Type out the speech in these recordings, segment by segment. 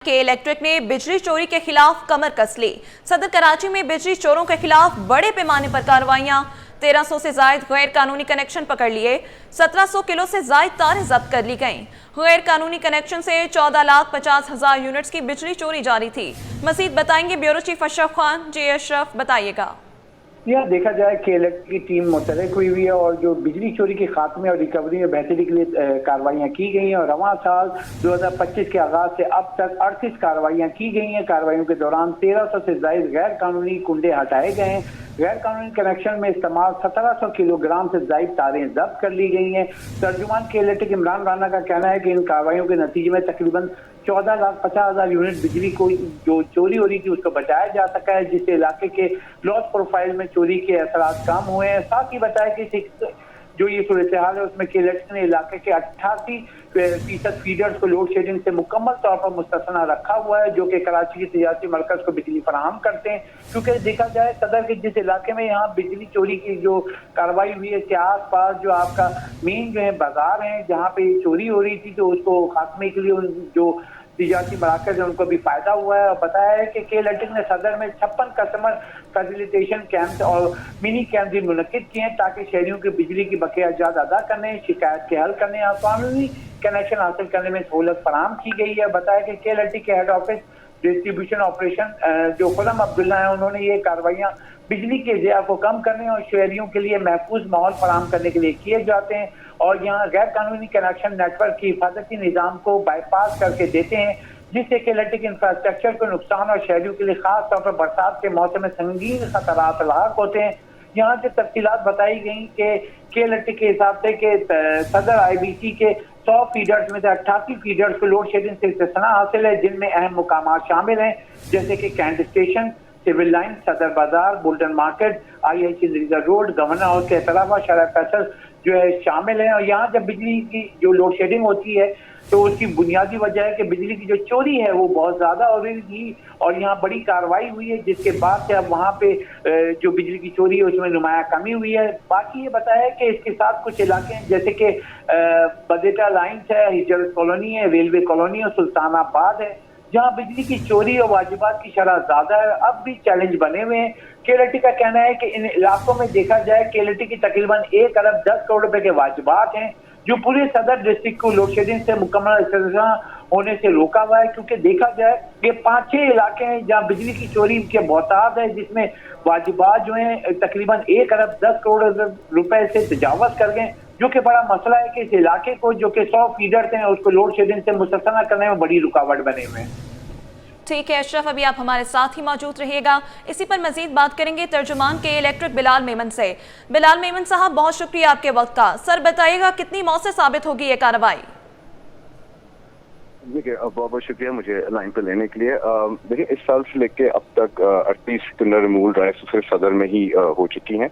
के इलेक्ट्रिक ने बिजली चोरी के खिलाफ कमर कस ली। सदर कराची में बिजली चोरों के खिलाफ बड़े पैमाने पर कार्रवाइयां। 1300 से जायद गैर कानूनी कनेक्शन पकड़ लिए। 1700 किलो से जायद तारें जब्त कर ली गईं। गैर कानूनी कनेक्शन से 14,50,000 यूनिट्स की बिजली चोरी जारी थी। मजीद बताएंगे ब्यूरो चीफ अशरफ खान। जी अशरफ, बताइएगा। यह देखा जाए कि इलेक्ट्रिक की टीम मुतहरिक हुई हुई है और जो बिजली चोरी के खात्मे और रिकवरी में बेहतरी के लिए कार्रवाइयाँ की गई हैं और रवां साल 2025 के आगाज से अब तक 38 कार्रवाइयाँ की गई हैं। कार्रवाइयों के दौरान 1300 से जायद गैर कानूनी कुंडे हटाए गए हैं। गैर कानूनी कनेक्शन में इस्तेमाल 1700 किलोग्राम से जायद तारें जब्त कर ली गई हैं। तर्जुमान के इलेक्ट्रिक इमरान राना का कहना है कि इन कार्रवाइयों के नतीजे में तकरीबन 14,50,000 यूनिट बिजली को जो चोरी हो रही थी उसको बचाया जा सका है, जिससे इलाके के लॉस प्रोफाइल में चोरी के असरात कम हुए हैं। साथ ही बताया कि जो ये सूरत हाल है उसमें के इलेक्ट्रिक ने इलाके के 88% फीडर्स को लोड शेडिंग से मुकम्मल तौर पर मुस्तस्ना रखा हुआ है, जो कि कराची के तिजारती मरकज को बिजली फराहम करते हैं। क्योंकि देखा जाए सदर के जिस इलाके में यहाँ बिजली चोरी की जो कार्रवाई हुई है, इसके आस पास जो आपका मेन जो है बाजार है जहाँ पे चोरी हो रही थी, तो उसको खात्मे के लिए जो तिजारती मराकज है उनको भी फायदा हुआ है। और बताया है कि इलेक्ट्रिक ने सदर में 56 कस्टमर फैसिलिटेशन कैंप और मिनी कैंप भी मुनक्किद किए हैं ताकि शहरियों की बिजली की बकाया जात अदा करने, शिकायत के हल करने और कानूनी कनेक्शन हासिल करने में सहूलत फराहम की गई है। बताया कि इलेक्ट्रिक के हेड ऑफिस डिस्ट्रीब्यूशन ऑपरेशन जो खुलम अब्दुल्ला है, उन्होंने ये कार्रवाइयाँ बिजली के ज़िया को कम करने और शहरियों के लिए महफूज माहौल फराहम करने के लिए किए जाते हैं और यहाँ गैर कानूनी कनेक्शन नेटवर्क की हिफाजती निज़ाम को बाईपास करके देते हैं, जिससे कि इलेक्ट्रिक इंफ्रास्ट्रक्चर को नुकसान और शहरियों के लिए खास तौर पर बरसात के मौसम में संगीन खतरात लाक होते हैं। यहाँ से तफसीलात बताई गई कि इलेक्ट्रिक के हिसाब से कि सदर IBC के 100 फीडर्स में से 88 फीडर्स को लोड शेडिंग से इस्तेस्ना हासिल है, जिनमें अहम मुकामात शामिल हैं जैसे कि cantt station, civil line, Sadar Bazar, Bolton market, IIC reserve road, governor house के अलावा शरह फैसल जो है शामिल है। और यहाँ जब बिजली की जो लोड शेडिंग होती है तो उसकी बुनियादी वजह है कि बिजली की जो चोरी है वो बहुत ज्यादा हो रही थी और यहाँ बड़ी कार्रवाई हुई है, जिसके बाद से अब वहाँ पे जो बिजली की चोरी है उसमें नुमाया कमी हुई है। बाकी ये बताया है कि इसके साथ कुछ इलाके हैं जैसे कि बदेटा लाइन्स है, हिजरत कॉलोनी है, रेलवे कॉलोनी और सुल्तानाबाद है, जहाँ बिजली की चोरी और वाजिबात की शरह ज्यादा है। अब भी चैलेंज बने हुए हैं। केएलटी का कहना है कि इन इलाकों में देखा जाए केएलटी की तकरीबन 1 अरब 10 करोड़ रुपए के वाजिबात हैं, जो पूरे सदर डिस्ट्रिक्ट को लोड शेडिंग से मुकम्मल होने से रोका हुआ है। क्योंकि देखा जाए ये 5-6 इलाके हैं जहाँ बिजली की चोरी के बहुतात है, जिसमें वाजिबात जो है तकरीबन 1 अरब 10 करोड़ रुपए से तजावज कर गए, जो कि बड़ा मसला है कि इस इलाके को जो कि 100 फीडर्स हैं उसको लोड शेडिंग से मुस्तस्ना करने में बड़ी रुकावट बने हुए हैं। ठीक है अशरफ, अभी आप हमारे साथ ही मौजूद रहिएगा। इसी पर मजीद बात करेंगे तर्जुमान के इलेक्ट्रिक बिलाल मेमन से। बिलाल मेमन साहब, बहुत शुक्रिया आपके वक्त का। सर बताइएगा कितनी मौसर साबित होगी ये कार्रवाई? देखिए बहुत बहुत शुक्रिया मुझे लाइन पर लेने के लिए। देखिए इस साल से लेके अब तक 38 टिंडर रिमूवल ड्राइव सिर्फ सदर में ही हो चुकी हैं,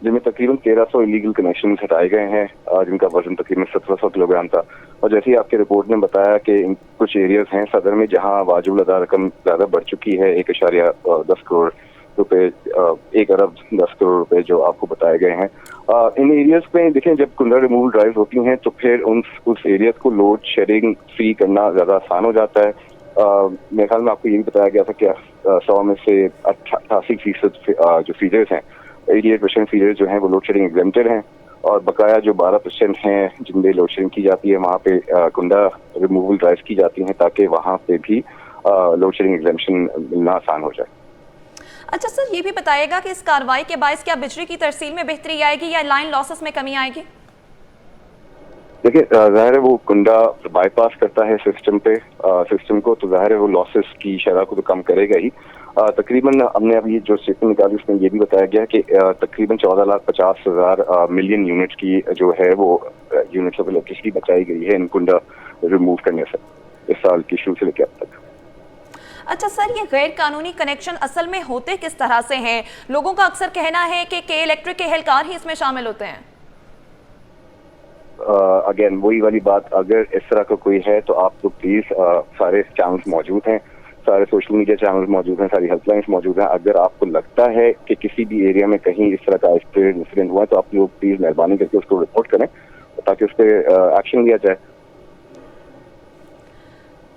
जिनमें तकरीबन 1300 इलीगल कनेक्शन हटाए गए हैं, जिनका वजन तकरीबन 1700 किलोग्राम था। और जैसे ही आपके रिपोर्ट ने बताया कि कुछ एरियाज हैं सदर में जहां वाजिब अदा रकम ज़्यादा बढ़ चुकी है, 1.10 करोड़ रुपए, 1 अरब 10 करोड़ रुपए जो आपको बताए गए हैं। इन एरियाज में देखें जब कुंडा रिमूवल ड्राइव होती हैं तो फिर उस एरियाज को लोड शेडिंग फ्री करना ज़्यादा आसान हो जाता है। मेरे ख्याल में आपको ये भी बताया गया था कि 100 में से 88% जो फीडर्स हैं, 88% फीडर्स जो हैं वो लोड शेडिंग एग्जेम्प्टेड हैं और बकाया जो 12% हैं जिनमें लोड शेडिंग की जाती है वहाँ पे कुंडा रिमूवल ड्राइव की जाती हैं ताकि वहाँ पे भी लोड शेडिंग एग्जेम्पशन मिलना आसान हो जाए। अच्छा सर, ये भी बताइएगा कि इस कार्रवाई के बायस क्या बिजली की तरसील में बेहतरी आएगी या लाइन लॉसेस में कमी आएगी? देखिए ज़ाहिर है वो कुंडा बाईपास करता है सिस्टम को, तो ज़ाहिर है वो लॉसेस की शरह को तो कम करेगा ही। तकरीबन हमने अभी जो स्टेटमेंट निकाली उसमें ये भी बताया गया कि तकरीबन 14,50,000 मिलियन यूनिट्स की जो है वो यूनिट्स ऑफ इलेक्ट्रिसिटी बचाई गई है इन कुंडा रिमूव करने से इस साल की शुरू से लेकर अब तक। अच्छा सर, ये गैर कानूनी कनेक्शन असल में होते किस तरह से हैं? लोगों का अक्सर कहना है कि इलेक्ट्रिक के एहलकार ही इसमें शामिल होते हैं। अगेन वही वाली बात, अगर इस तरह का कोई है तो आप तो प्लीज सारे चैनल्स मौजूद हैं, सारे सोशल मीडिया चैनल्स मौजूद हैं, सारी हेल्पलाइंस मौजूद हैं। अगर आपको लगता है कि किसी भी एरिया में कहीं इस तरह का इंसिडेंट हुआ है तो आप लोग प्लीज मेहरबानी करके उसको रिपोर्ट करें ताकि उस पर एक्शन लिया जाए।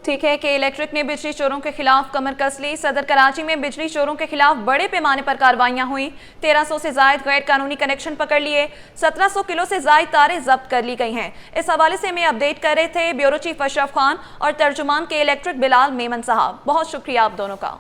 ٹھیک ہے کہ الیکٹرک نے بجلی چوروں کے خلاف کمر کس لی. صدر کراچی میں بجلی چوروں کے خلاف بڑے پیمانے پر کارروائیاں ہوئیں. 1300 سے زائد غیر قانونی کنیکشن پکڑ لیے. 1700 کلو سے زائد تاریں ضبط کر لی گئی ہیں. اس حوالے سے ہمیں اپڈیٹ کر رہے تھے بیورو چیف اشرف خان اور ترجمان کے الیکٹرک بلال میمن صاحب. بہت شکریہ آپ دونوں کا.